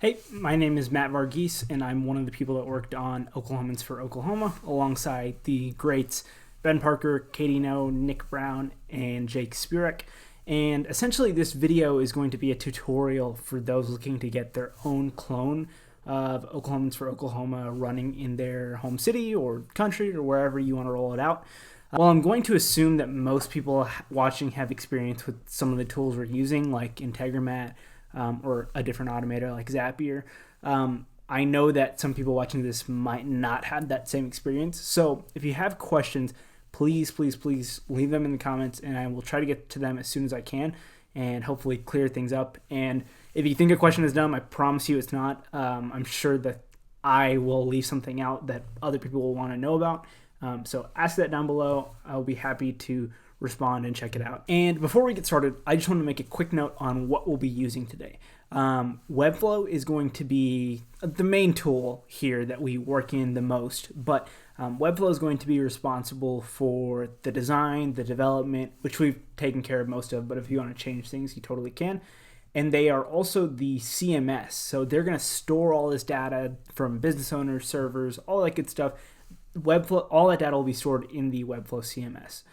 Hey, my name is Matt Varughese, and I'm one of the people that worked on Oklahomans for Oklahoma alongside the greats Ben Parker, Katie No, Nick Brown, and Jake Spurek. And essentially this video is going to be a tutorial for those looking to get their own clone of Oklahomans for Oklahoma running in their home city or country or wherever you want to roll it out. Well, I'm going to assume that most people watching have experience with some of the tools we're using, like Integromat, or a different automator like Zapier. I know that some people watching this might not have that same experience. So if you have questions, please leave them in the comments and I will try to get to them as soon as I can and hopefully clear things up. And if you think a question is dumb, I promise you it's not. I'm sure that I will leave something out that other people will want to know about. So ask that down below. I'll be happy to respond and check it out. And before we get started, I just want to make a quick note on what we'll be using today. Webflow is going to be the main tool here that we work in the most, but Webflow is going to be responsible for the design, the development, which we've taken care of most of, but if you want to change things, you totally can. And they are also the CMS, so they're going to store all this data from business owners, servers, all that good stuff. Webflow, all that data will be stored in the Webflow CMS.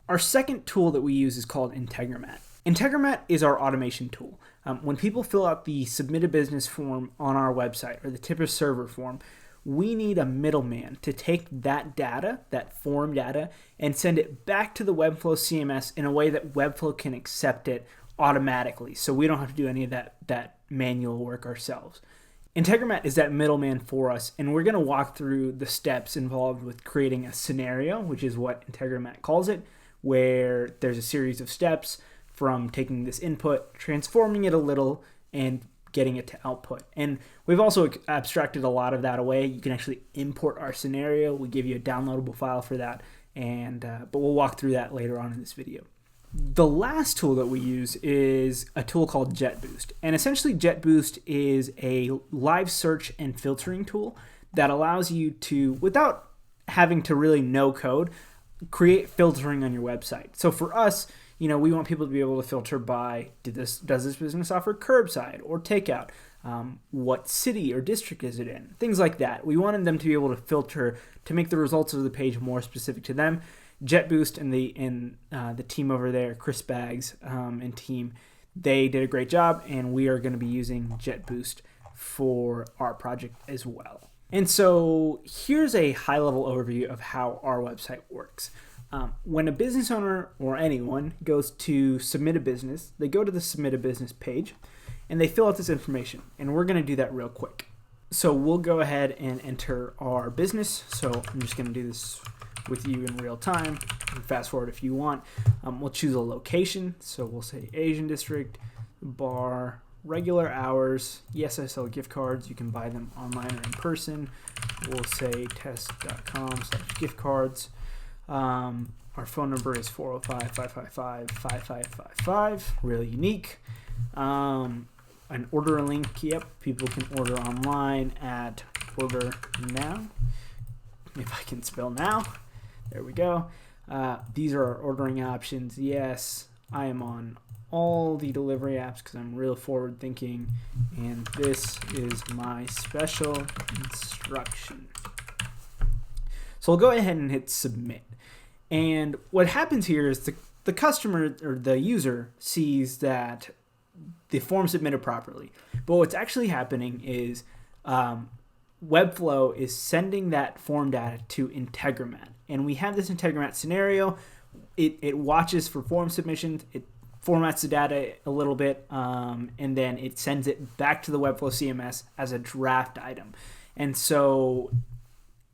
Our second tool that we use is called Integromat. Integromat is our automation tool. When people fill out the submit a business form on our website or the tip a server form, we need a middleman to take that data, that form data, and send it back to the Webflow CMS in a way that Webflow can accept it automatically, so we don't have to do any of that manual work ourselves. Integromat is that middleman for us, and we're going to walk through the steps involved with creating a scenario, which is what Integromat calls it, where there's a series of steps from taking this input, transforming it a little, and getting it to output. And we've also abstracted a lot of that away. You can actually import our scenario. We give you a downloadable file for that, and but we'll walk through that later on in this video. The last tool that we use is a tool called JetBoost. And essentially JetBoost is a live search and filtering tool that allows you to, without having to really know code, create filtering on your website. So for us, we want people to be able to filter by, does this business offer curbside or takeout? What city or district is it in? Things like that. We wanted them to be able to filter to make the results of the page more specific to them. JetBoost and the team over there, Chris Baggs and team, they did a great job, and we are going to be using JetBoost for our project as well. And so here's a high-level overview of how our website works. When a business owner or anyone goes to submit a business, they go to the submit a business page and they fill out this information, and we're going to do that real quick. So we'll go ahead and enter our business. So I'm just going to do this with you in real time. You can fast forward if you want. We'll choose a location. So we'll say Asian district, bar, regular hours. Yes, I sell gift cards. You can buy them online or in person. We'll say test.com/gift cards. Our phone number is 405-555-5555. Really unique. An order link. Yep, people can order online at order now. If I can spell now. There we go. These are our ordering options. Yes, I am on all the delivery apps because I'm real forward thinking, and this is my special instruction. So we'll go ahead and hit submit. And what happens here is the customer or the user sees that the form submitted properly. But what's actually happening is Webflow is sending that form data to Integromat. And we have this Integromat scenario. It watches for form submissions. It formats the data a little bit, and then it sends it back to the Webflow CMS as a draft item. And so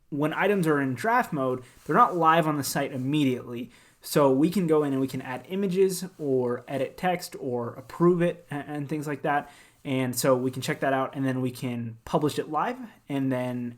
when items are in draft mode, they're not live on the site immediately. So we can go in and we can add images or edit text or approve it and things like that. And so we can check that out, and then we can publish it live, and then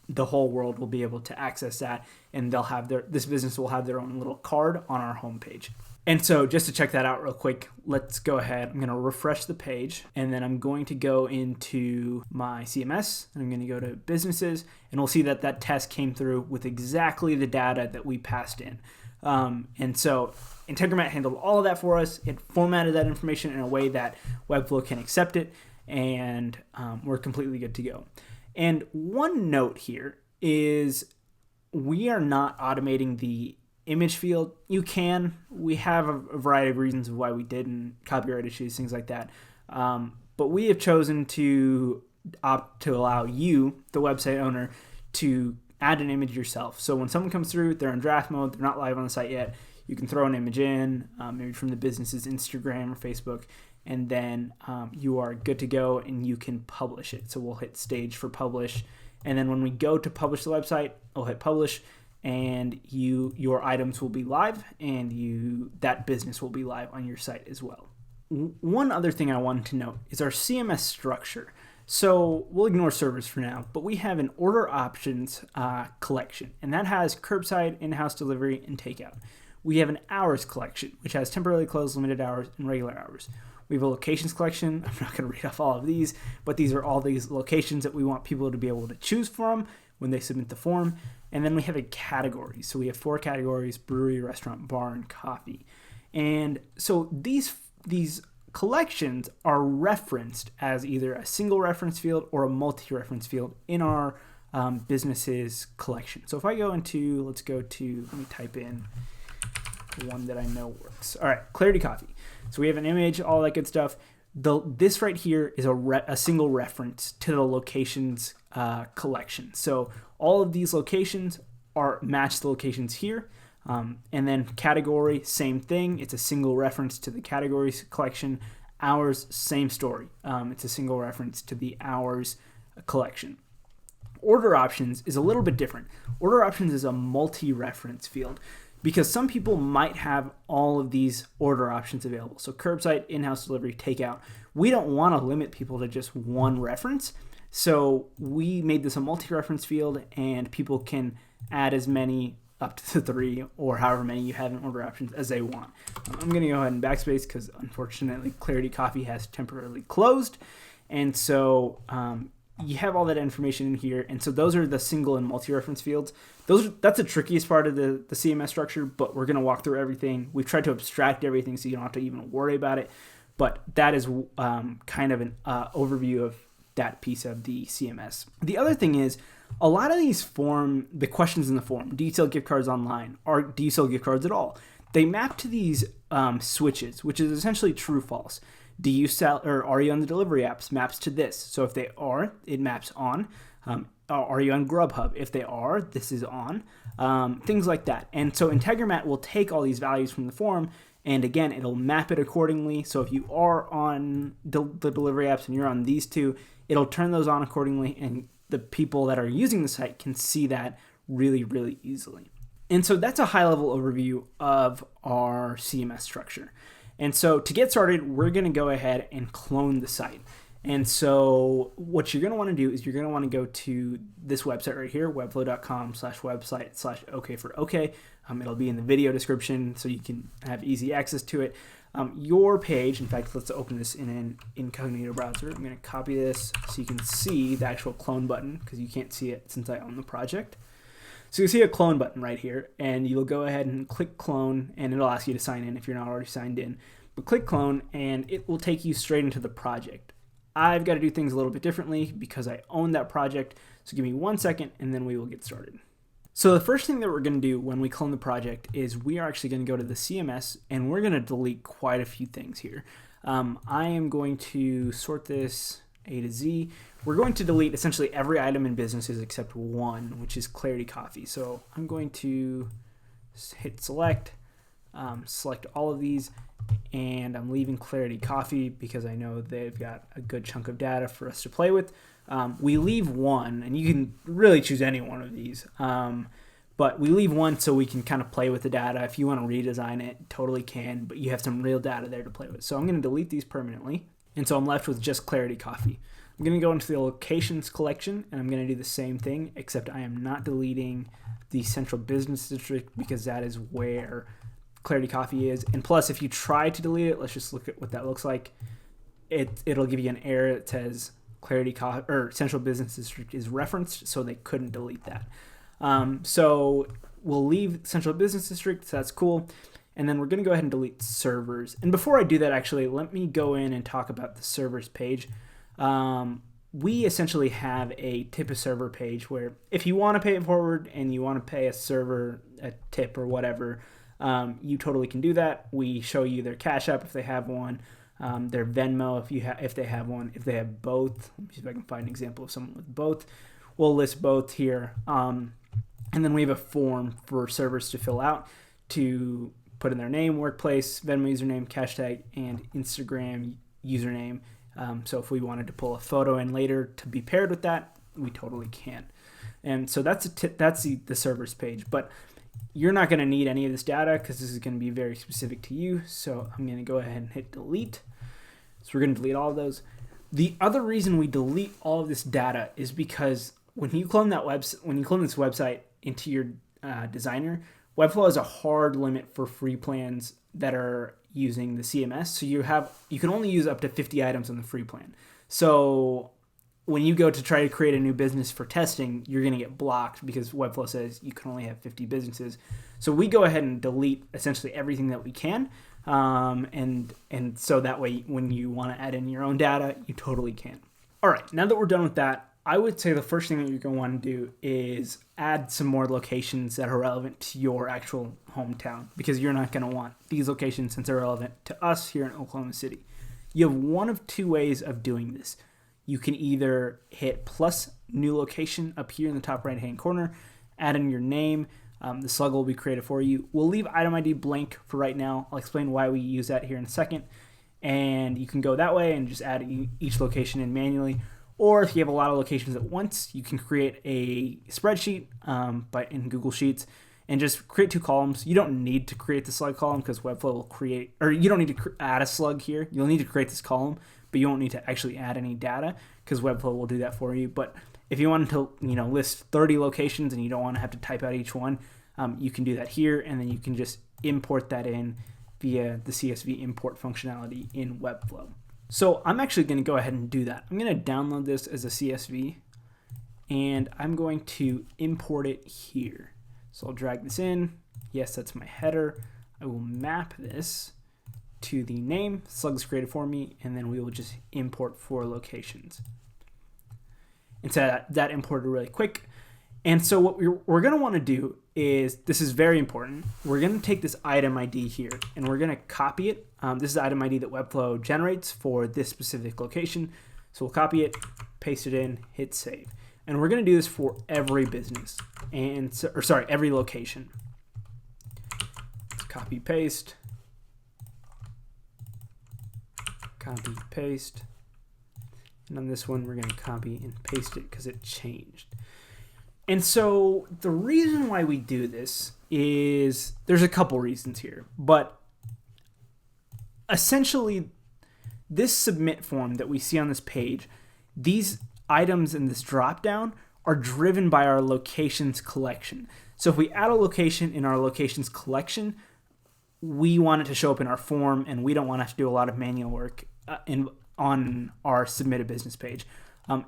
the whole world will be able to access that, and they'll have this business will have their own little card on our homepage. And so just to check that out real quick, let's go ahead. I'm going to refresh the page, and then I'm going to go into my CMS, and I'm going to go to businesses, and we'll see that that test came through with exactly the data that we passed in. And so Integromat handled all of that for us. It formatted that information in a way that Webflow can accept it. and we're completely good to go. And one note here is we are not automating the image field. You can. We have a variety of reasons of why we didn't, copyright issues, things like that. But we have chosen to opt to allow you, the website owner, to add an image yourself. So when someone comes through, they're in draft mode, they're not live on the site yet, you can throw an image in, maybe from the business's Instagram or Facebook, and then you are good to go and you can publish it. So we'll hit stage for publish. And then when we go to publish the website, we'll hit publish, and your items will be live, and that business will be live on your site as well. One other thing I wanted to note is our CMS structure. So we'll ignore servers for now, but we have an order options collection, and that has curbside, in-house delivery, and takeout. We have an hours collection, which has temporarily closed, limited hours, and regular hours. We have a locations collection. I'm not going to read off all of these, but these are all these locations that we want people to be able to choose from when they submit the form. And then we have a category. So we have 4 categories: brewery, restaurant, bar, and coffee. And so these collections are referenced as either a single reference field or a multi-reference field in our business's collection. So if I go into, let me type in one that I know works. All right, Clarity Coffee. So we have an image, all that good stuff. This right here is a single reference to the locations collection. So all of these locations match the locations here. And then category, same thing. It's a single reference to the categories collection. Hours, same story. It's a single reference to the hours collection. Order options is a little bit different. Order options is a multi-reference field because some people might have all of these order options available. So curbside, in-house delivery, takeout. We don't want to limit people to just one reference. So we made this a multi-reference field, and people can add as many, up to 3 or however many you have in order options as they want. I'm going to go ahead and backspace because unfortunately Clarity Coffee has temporarily closed. And so you have all that information in here. And so those are the single and multi-reference fields. That's the trickiest part of the CMS structure, but we're going to walk through everything. We've tried to abstract everything so you don't have to even worry about it. But that is kind of an overview of that piece of the CMS. The other thing is, a lot of these the questions in the form, do you sell gift cards online, or do you sell gift cards at all? They map to these switches, which is essentially true, false. Do you sell, or are you on the delivery apps? Maps to this. So if they are, it maps on. Are you on Grubhub? If they are, this is on. Things like that. And so Integromat will take all these values from the form, and again, it'll map it accordingly. So if you are on the delivery apps and you're on these two, it'll turn those on accordingly, and the people that are using the site can see that really, really easily. And so that's a high-level overview of our CMS structure. And so to get started, we're going to go ahead and clone the site. And so what you're going to want to do is you're going to want to go to this website right here, webflow.com/website/OK for OK. It'll be in the video description so you can have easy access to it. Your page, in fact, let's open this in an incognito browser. I'm going to copy this so you can see the actual clone button because you can't see it since I own the project. So you see a clone button right here, and you'll go ahead and click clone, and it'll ask you to sign in if you're not already signed in. But click clone, and it will take you straight into the project. I've got to do things a little bit differently because I own that project. So give me 1 second, and then we will get started. So the first thing that we're going to do when we clone the project is we are actually going to go to the CMS, and we're going to delete quite a few things here. I am going to sort this A to Z. We're going to delete essentially every item in businesses except one, which is Clarity Coffee. So I'm going to hit select, select all of these, and I'm leaving Clarity Coffee because I know they've got a good chunk of data for us to play with. We leave one, and you can really choose any one of these, but we leave one so we can kind of play with the data. If you want to redesign it, totally can, but you have some real data there to play with. So I'm going to delete these permanently, and so I'm left with just Clarity Coffee. I'm going to go into the locations collection, and I'm going to do the same thing, except I am not deleting the central business district because that is where Clarity Coffee is. And plus, if you try to delete it, let's just look at what that looks like. It'll give you an error that says Clarity Coffee or Central Business District is referenced, so they couldn't delete that. So we'll leave Central Business District, so that's cool. And then we're going to go ahead and delete servers. And before I do that, actually, let me go in and talk about the servers page. We essentially have a tip a server page where if you want to pay it forward and you want to pay a server a tip or whatever, you totally can do that. We show you their Cash App if they have one, their Venmo if they have one. If they have both, let me see if I can find an example of someone with both. We'll list both here. And then we have a form for servers to fill out to put in their name, workplace, Venmo username, cash tag, and Instagram username. So if we wanted to pull a photo in later to be paired with that, we totally can. And so that's the servers page. But you're not going to need any of this data because this is going to be very specific to you. So I'm going to go ahead and hit delete. So we're going to delete all of those. The other reason we delete all of this data is because when you clone this website into your designer, Webflow has a hard limit for free plans that are using the CMS. So you can only use up to 50 items on the free plan. So when you go to try to create a new business for testing, you're going to get blocked because Webflow says you can only have 50 businesses. So we go ahead and delete essentially everything that we can. And so that way, when you want to add in your own data, you totally can. All right, now that we're done with that, I would say the first thing that you're going to want to do is add some more locations that are relevant to your actual hometown, because you're not going to want these locations since they're relevant to us here in Oklahoma City. You have one of two ways of doing this. You can either hit plus new location up here in the top right hand corner, add in your name. The slug will be created for you. We'll leave item ID blank for right now. I'll explain why we use that here in a second. And you can go that way and just add each location in manually. Or if you have a lot of locations at once, you can create a spreadsheet in Google Sheets and just create two columns. You don't need to create the slug column because Webflow will create, or you don't need to add a slug here. You'll need to create this column, but you won't need to actually add any data because Webflow will do that for you. But if you wanted to, list 30 locations and you don't want to have to type out each one, you can do that here, and then you can just import that in via the CSV import functionality in Webflow. So I'm actually going to go ahead and do that. I'm going to download this as a CSV, and I'm going to import it here. So I'll drag this in. Yes, that's my header. I will map this to the name. Slug's created for me, and then we will just import 4 locations. And so that imported really quick. And so what we're going to want to do is, this is very important, we're going to take this item ID here and we're going to copy it. This is the item ID that Webflow generates for this specific location. So we'll copy it, paste it in, hit save. And we're going to do this for every business, every location. Let's copy, paste. Copy, paste. And on this one, we're going to copy and paste it because it changed. And so the reason why we do this is, there's a couple reasons here, but essentially this submit form that we see on this page, these items in this dropdown are driven by our locations collection. So if we add a location in our locations collection, we want it to show up in our form, and we don't want to have to do a lot of manual work on our submit a business page.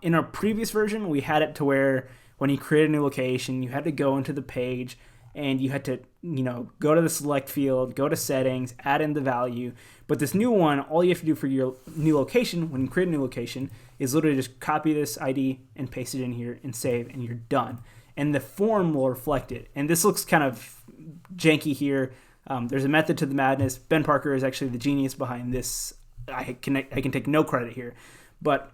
In our previous version, we had it to where when you create a new location, you had to go into the page and you had to, go to the select field, go to settings, add in the value. But this new one, all you have to do for your new location, when you create a new location, is literally just copy this ID and paste it in here and save, and you're done. And the form will reflect it. And this looks kind of janky here. There's a method to the madness. Ben Parker is actually the genius behind this. I can take no credit here. But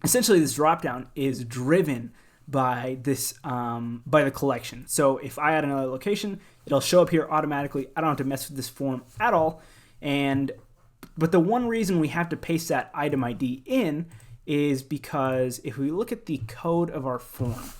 essentially this dropdown is driven by this by the collection. So if I add another location, it'll show up here automatically. I don't have to mess with this form at all. But the one reason we have to paste that item ID in is because if we look at the code of our form,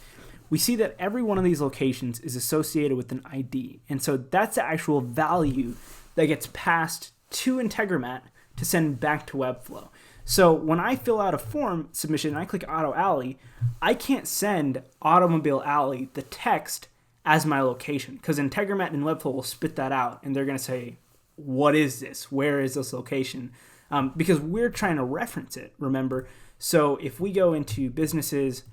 we see that every one of these locations is associated with an ID. And so that's the actual value that gets passed to Integromat to send back to Webflow. So when I fill out a form submission and I click Auto Alley, I can't send Automobile Alley, the text, as my location, because Integromat and Webflow will spit that out and they're going to say, what is this? Where is this location? Because we're trying to reference it, remember? So if we go into businesses,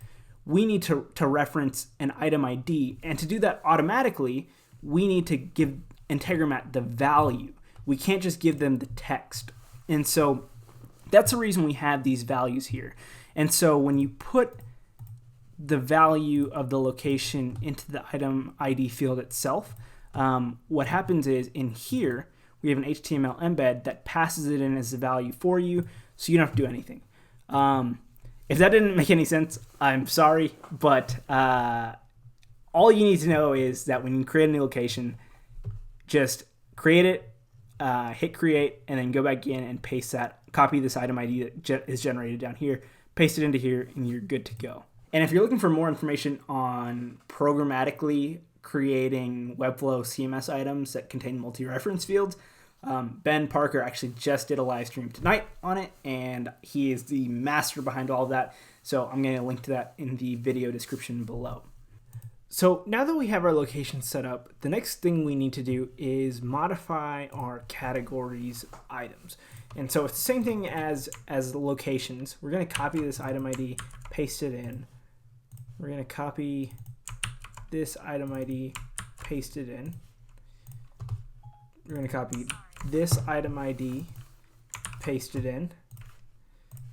we need to reference an item ID. And to do that automatically, we need to give Integromat the value. We can't just give them the text. And so That's the reason we have these values here. And so when you put the value of the location into the item ID field itself, what happens is in here, we have an HTML embed that passes it in as a value for you, so you don't have to do anything. If that didn't make any sense, I'm sorry, but all you need to know is that when you create a new location, just create it, hit create, and then go back in and paste that, copy this item ID that is generated down here, paste it into here, and you're good to go. And if you're looking for more information on programmatically creating Webflow CMS items that contain multi-reference fields, Ben Parker actually just did a live stream tonight on it, and he is the master behind all of that. So I'm going to link to that in the video description below. So now that we have our location set up, the next thing we need to do is modify our categories items. And so it's the same thing as the locations. We're going to copy this item ID, paste it in. We're going to copy this item ID, paste it in. We're going to copy this item ID, paste it in.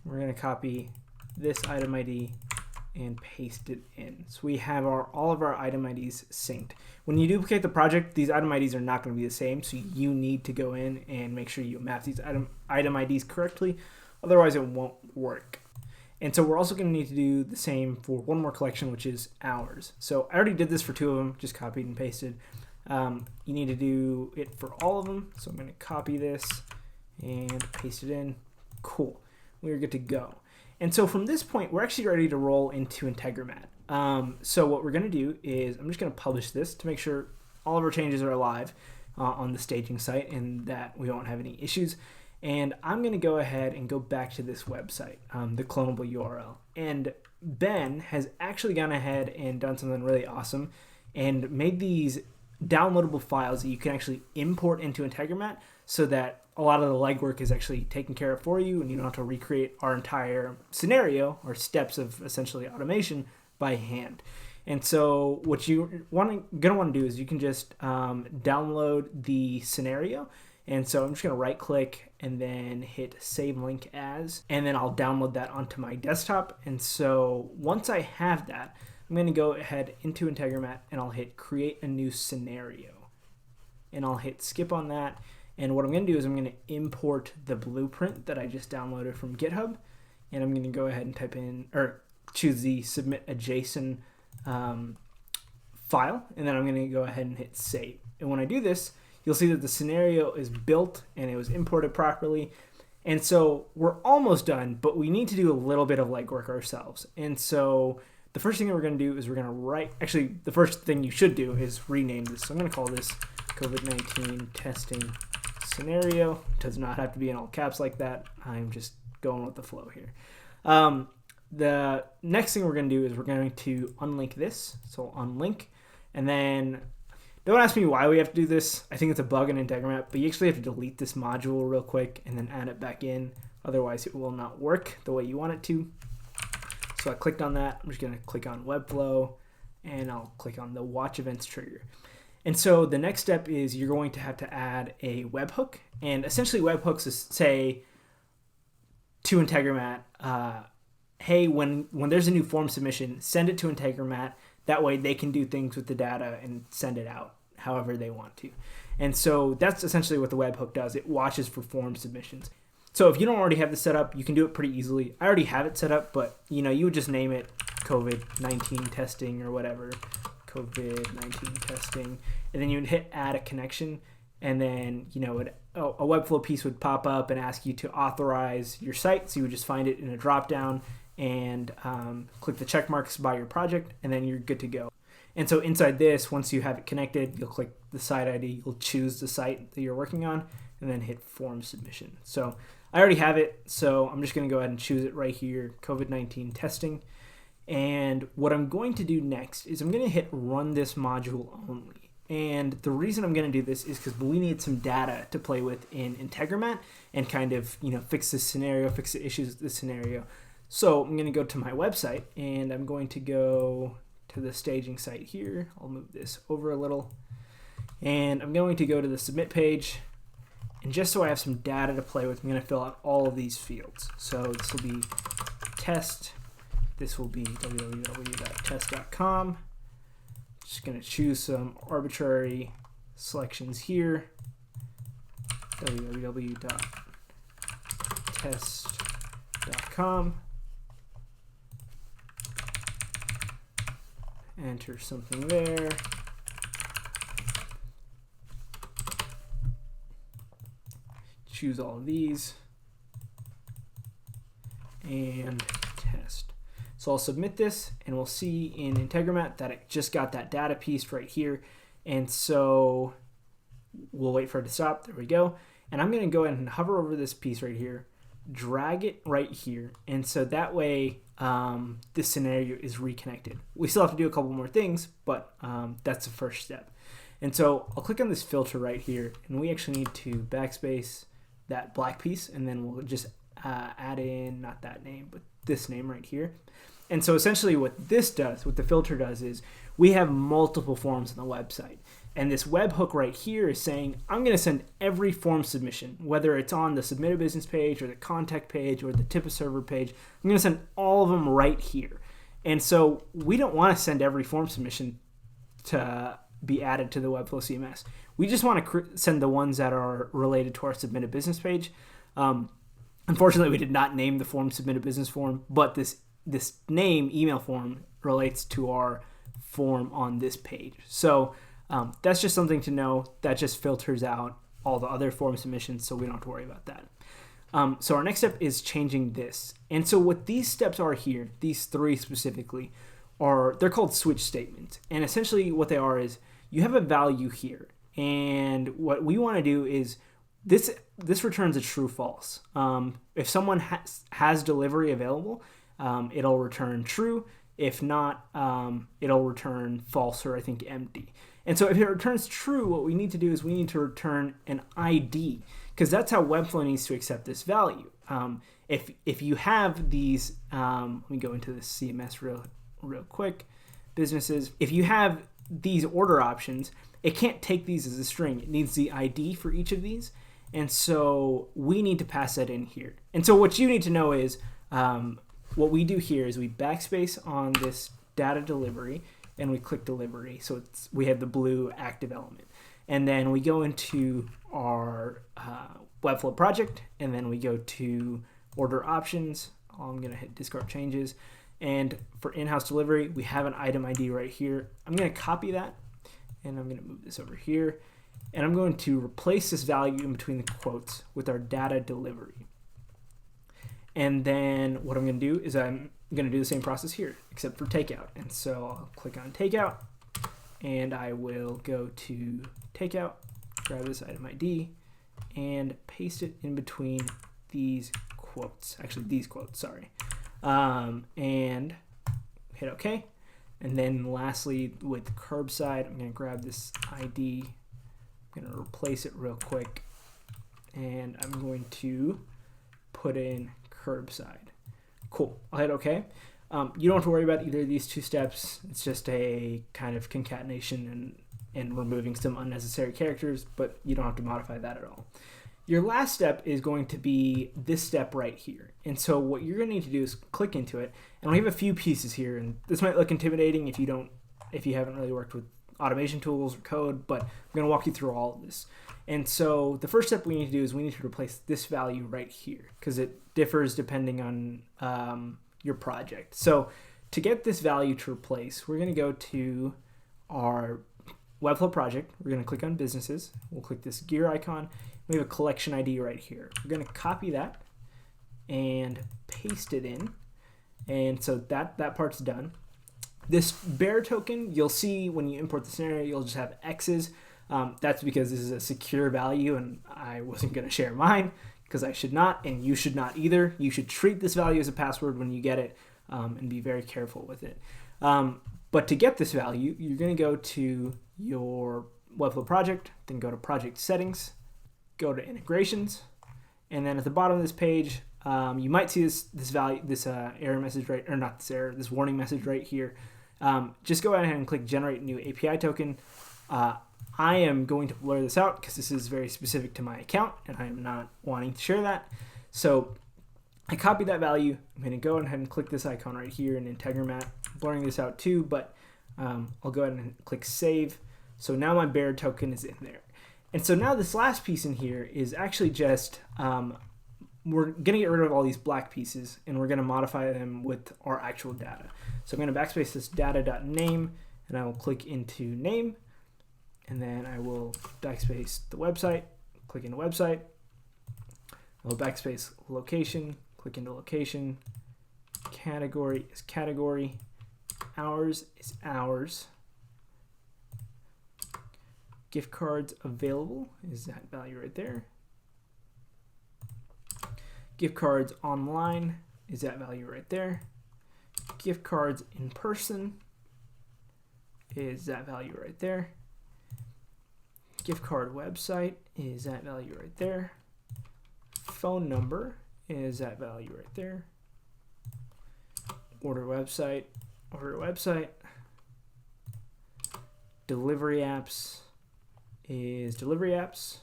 We're going to copy this item ID and paste it in. So we have all of our item IDs synced. When you duplicate the project, these item IDs are not going to be the same, so you need to go in and make sure you map these item IDs correctly, otherwise it won't work. And so we're also going to need to do the same for one more collection, which is hours. So I already did this for 2 of them, just copied and pasted. You need to do it for all of them. So I'm going to copy this and paste it in. Cool. We're good to go. And so from this point, we're actually ready to roll into Integromat. So what we're going to do is I'm just going to publish this to make sure all of our changes are live on the staging site and that we won't have any issues. And I'm going to go ahead and go back to this website, the clonable URL. And Ben has actually gone ahead and done something really awesome and made these downloadable files that you can actually import into Integromat so that a lot of the legwork is actually taken care of for you and you don't have to recreate our entire scenario or steps of essentially automation by hand. And so what you're going to want to do is you can just download the scenario. And so I'm just going to right click and then hit save link as, and then I'll download that onto my desktop. And so once I have that, I'm going to go ahead into Integromat and I'll hit create a new scenario. And I'll hit skip on that. And what I'm going to do is I'm going to import the blueprint that I just downloaded from GitHub. And I'm going to go ahead and type in, or choose the submit a JSON file. And then I'm going to go ahead and hit save. And when I do this, you'll see that the scenario is built and it was imported properly. And so we're almost done, but we need to do a little bit of legwork ourselves. And so the first thing that we're going to do is we're going to actually, the first thing you should do is rename this. So I'm going to call this COVID-19 testing scenario. It does not have to be in all caps like that. I'm just going with the flow here. The next thing we're going to do is we're going to unlink this. So unlink, and then don't ask me why we have to do this. I think it's a bug in Integromat, but you actually have to delete this module real quick and then add it back in. Otherwise, it will not work the way you want it to. So I clicked on that. I'm just going to click on Webflow, and I'll click on the Watch Events trigger. And so the next step is you're going to have to add a webhook. And essentially webhooks is say to Integromat, hey, when there's a new form submission, send it to Integromat. That way they can do things with the data and send it out however they want to. And so that's essentially what the webhook does. It watches for form submissions. So if you don't already have this set up, you can do it pretty easily. I already have it set up, but you would just name it COVID-19 testing or whatever, COVID-19 testing, and then you would hit add a connection, and then a Webflow piece would pop up and ask you to authorize your site. So you would just find it in a drop down and click the check marks by your project, and then you're good to go. And so inside this, once you have it connected, you'll click the site ID, you'll choose the site that you're working on, and then hit form submission. So I already have it, so I'm just going to go ahead and choose it right here, COVID-19 testing. And what I'm going to do next is I'm going to hit run this module only. And the reason I'm going to do this is because we need some data to play with in Integromat and kind of fix this scenario, fix the issues with this scenario. So I'm going to go to my website, and I'm going to go to the staging site here. I'll move this over a little. And I'm going to go to the submit page, And just so I have some data to play with, I'm going to fill out all of these fields. So this will be test. This will be www.test.com. Just going to choose some arbitrary selections here. www.test.com. Enter something there. Choose all of these. And test. So I'll submit this, and we'll see in Integromat that it just got that data piece right here. And so we'll wait for it to stop. There we go. And I'm going to go ahead and hover over this piece right here, drag it right here. And so that way this scenario is reconnected. We still have to do a couple more things, but that's the first step. And so I'll click on this filter right here, and we actually need to backspace that black piece, and then we'll just add in, not that name, but this name right here. And so essentially what this does, what the filter does, is we have multiple forms on the website. And this webhook right here is saying, I'm going to send every form submission, whether it's on the Submit a Business page or the Contact page or the Tip a Server page. I'm going to send all of them right here. And so we don't want to send every form submission to be added to the Webflow CMS. We just want to send the ones that are related to our Submit a Business page. Unfortunately, we did not name the form Submit a Business form, but this name, email form, relates to our form on this page. So that's just something to know. That just filters out all the other form submissions, so we don't have to worry about that. So our next step is changing this. And so what these steps are here, these three specifically, they're called switch statements. And essentially what they are is you have a value here. And what we want to do is this returns a true false. If someone has delivery available, it'll return true. If not, it'll return false, or I think empty. And so if it returns true, what we need to do is we need to return an ID, because that's how Webflow needs to accept this value. If you have these, let me go into the CMS real quick, businesses. If you have these order options, it can't take these as a string. It needs the ID for each of these. And so we need to pass that in here. And so what you need to know is what we do here is we backspace on this data delivery, and we click delivery. So we have the blue active element. And then we go into our Webflow project, and then we go to order options. I'm going to hit discard changes. And for in-house delivery, we have an item ID right here. I'm going to copy that, and I'm going to move this over here. And I'm going to replace this value in between the quotes with our data delivery. And then what I'm going to do is I'm going to do the same process here, except for takeout. And so I'll click on takeout, and I will go to takeout, grab this item ID, and paste it in between these quotes. Actually, these quotes, sorry. And hit OK. And then lastly, with curbside, I'm going to grab this ID. I'm going to replace it real quick. And I'm going to put in curbside. Cool. I'll hit OK. You don't have to worry about either of these two steps. It's just a kind of concatenation and removing some unnecessary characters, but you don't have to modify that at all. Your last step is going to be this step right here. And so what you're going to need to do is click into it. And we have a few pieces here, and this might look intimidating if you haven't really worked with automation tools or code, but I'm going to walk you through all of this. And so the first step we need to do is we need to replace this value right here, because it differs depending on your project. So to get this value to replace, we're going to go to our Webflow project. We're going to click on businesses. We'll click this gear icon. We have a collection ID right here. We're going to copy that and paste it in. And so that part's done. This bear token, you'll see when you import the scenario, you'll just have X's. That's because this is a secure value, and I wasn't going to share mine because I should not, and you should not either. You should treat this value as a password when you get it, and be very careful with it. But to get this value, you're going to go to your Webflow project, then go to project settings, go to integrations, and then at the bottom of this page, you might see this value, this error message right, or not this error, this warning message right here. Just go ahead and click generate new API token. I am going to blur this out because this is very specific to my account and I am not wanting to share that. So I copied that value. I'm going to go ahead and click this icon right here in Integromat, blurring this out too, but I'll go ahead and click save. So now my bear token is in there. And so now this last piece in here is actually just, we're going to get rid of all these black pieces and we're going to modify them with our actual data. So I'm going to backspace this data.name and I will click into name, and then I will backspace the website, click into website. I will backspace location, click into location. Category is category. Hours is hours. Gift cards available is that value right there. Gift cards online is that value right there. Gift cards in person is that value right there. Gift card website is that value right there. Phone number is that value right there. Order website. Delivery apps is delivery apps.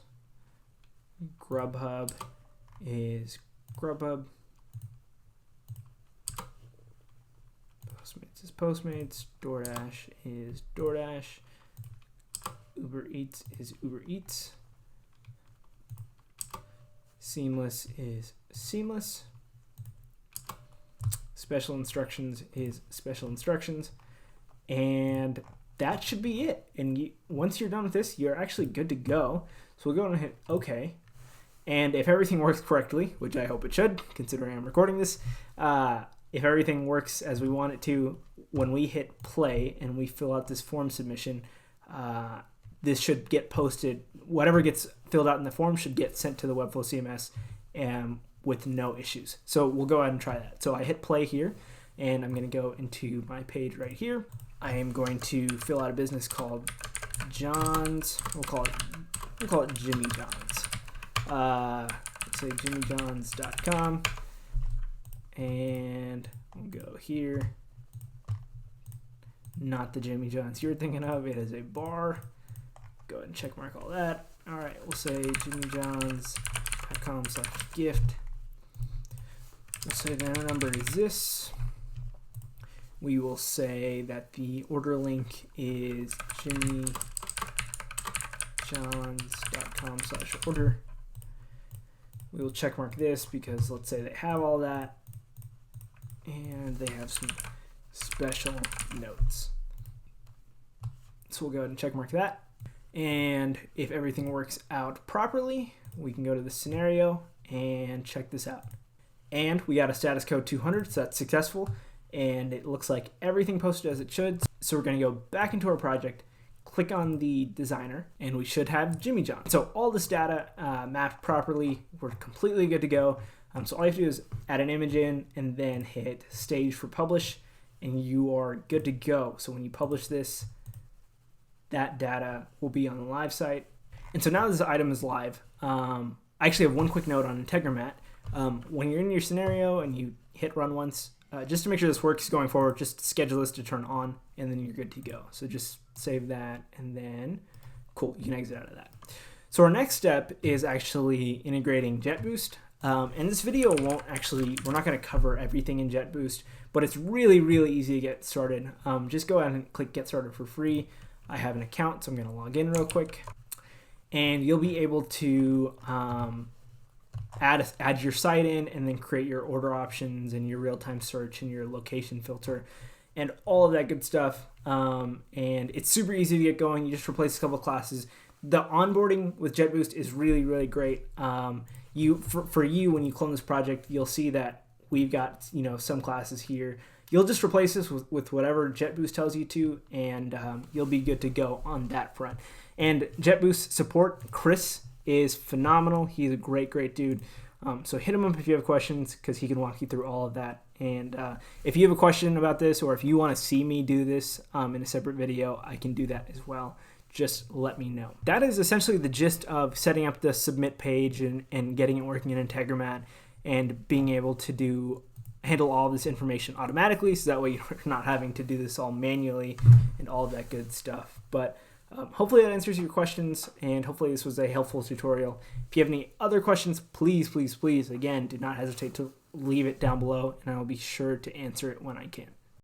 Grubhub is Grubhub. Postmates is Postmates. DoorDash is DoorDash. Uber Eats is Uber Eats. Seamless is Seamless. Special instructions is special instructions. And that should be it. And once you're done with this, you're actually good to go. So we'll go and hit OK. And if everything works correctly, which I hope it should, considering I'm recording this, if everything works as we want it to, when we hit play and we fill out this form submission, this should get posted. Whatever gets filled out in the form should get sent to the Webflow CMS with no issues. So we'll go ahead and try that. So I hit play here, and I'm going to go into my page right here. I am going to fill out a business called John's. We'll call it Jimmy John's. Let's say jimmyjohns.com, and we'll go here. Not the Jimmy John's you're thinking of. It is a bar. Go ahead and check mark all that. All right, we'll say jimmyjohns.com/gift. We'll say the number is this. We will say that the order link is jimmyjohns.com/order. We will check mark this because let's say they have all that and they have some special notes. So we'll go ahead and check mark that. And if everything works out properly, we can go to the scenario and check this out. And we got a status code 200, so that's successful. And it looks like everything posted as it should. So we're going to go back into our project, click on the designer, and we should have Jimmy John. So all this data mapped properly. We're completely good to go. So all you have to do is add an image in and then hit stage for publish, and you are good to go. So when you publish this, that data will be on the live site. And so now this item is live. I actually have one quick note on Integromat. When you're in your scenario and you hit run once, just to make sure this works going forward, just schedule this to turn on, and then you're good to go. So just save that, and then cool, you can exit out of that. So our next step is actually integrating JetBoost. And this video we're not going to cover everything in JetBoost, but it's really, really easy to get started. Just go ahead and click Get Started for free. I have an account, so I'm going to log in real quick. And you'll be able to add your site in and then create your order options and your real-time search and your location filter and all of that good stuff. And it's super easy to get going. You just replace a couple of classes. The onboarding with JetBoost is really, really great. For you, when you clone this project, you'll see that we've got some classes here. You'll just replace this with whatever JetBoost tells you to, and you'll be good to go on that front. And JetBoost support, Chris, is phenomenal. He's a great, great dude. So hit him up if you have questions, because he can walk you through all of that. And if you have a question about this, or if you want to see me do this in a separate video, I can do that as well. Just let me know. That is essentially the gist of setting up the submit page and getting it working in Integromat and being able to handle all this information automatically, so that way you're not having to do this all manually and all of that good stuff. But Hopefully that answers your questions, and hopefully this was a helpful tutorial. If you have any other questions, please, again, do not hesitate to leave it down below, and I will be sure to answer it when I can.